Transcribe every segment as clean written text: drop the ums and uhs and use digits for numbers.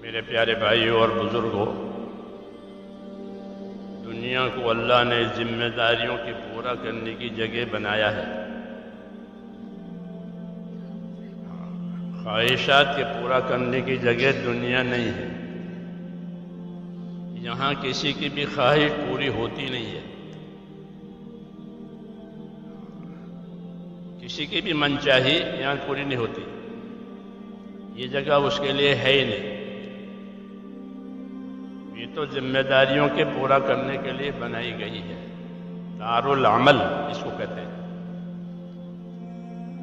میرے پیارے بھائیوں اور بزرگوں، دنیا کو اللہ نے ذمہ داریوں کی پورا کرنے کی جگہ بنایا ہے، خواہشات کے پورا کرنے کی جگہ دنیا نہیں ہے۔ یہاں کسی کی بھی خواہش پوری ہوتی نہیں ہے، کسی کی بھی منچاہی یہاں پوری نہیں ہوتی، یہ جگہ اس کے لیے ہے ہی نہیں۔ یہ تو ذمہ داریوں کے پورا کرنے کے لیے بنائی گئی ہے، دار العمل اس کو کہتے ہیں،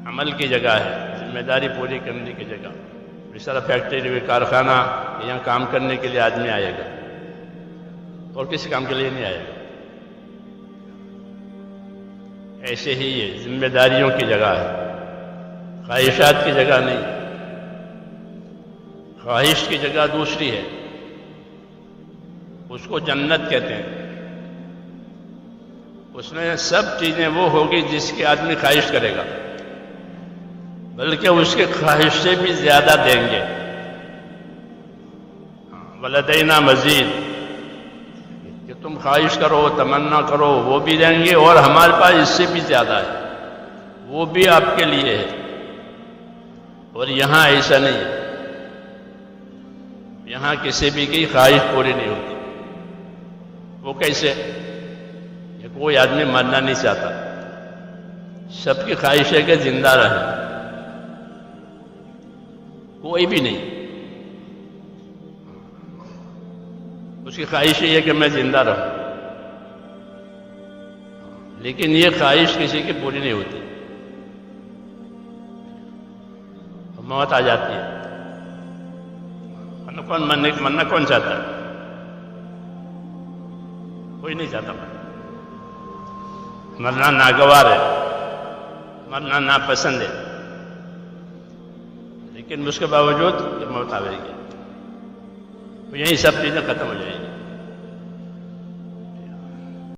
عمل کی جگہ ہے، ذمہ داری پوری کرنے کی جگہ۔ اس طرح فیکٹری کارخانہ یہاں کام کرنے کے لیے آدمی آئے گا اور کسی کام کے لیے نہیں آئے گا، ایسے ہی یہ ذمہ داریوں کی جگہ ہے، خواہشات کی جگہ نہیں۔ خواہش کی جگہ دوسری ہے، اس کو جنت کہتے ہیں۔ اس میں سب چیزیں وہ ہوگی جس کی آدمی خواہش کرے گا، بلکہ اس کے خواہش سے بھی زیادہ دیں گے۔ وَلَدَيْنَا مزید، کہ تم خواہش کرو، تمنا کرو، وہ بھی دیں گے، اور ہمارے پاس اس سے بھی زیادہ ہے، وہ بھی آپ کے لیے ہے۔ اور یہاں ایسا نہیں ہے، یہاں کسی بھی کی خواہش پوری نہیں ہوتی۔ وہ کیسے؟ کہ کوئی آدمی مرنا نہیں چاہتا، سب کی خواہش ہے کہ زندہ رہے، کوئی بھی نہیں، اس کی خواہش یہ ہے کہ میں زندہ رہوں، لیکن یہ خواہش کسی کی پوری نہیں ہوتی، موت آ جاتی ہے۔ مرنا کون چاہتا ہے؟ کوئی نہیں چاہتا، مرنا ناگوار ہے، مرنا ناپسند ہے، لیکن اس کے باوجود موت آئے گی، یہی سب چیزیں ختم ہو جائیں گی۔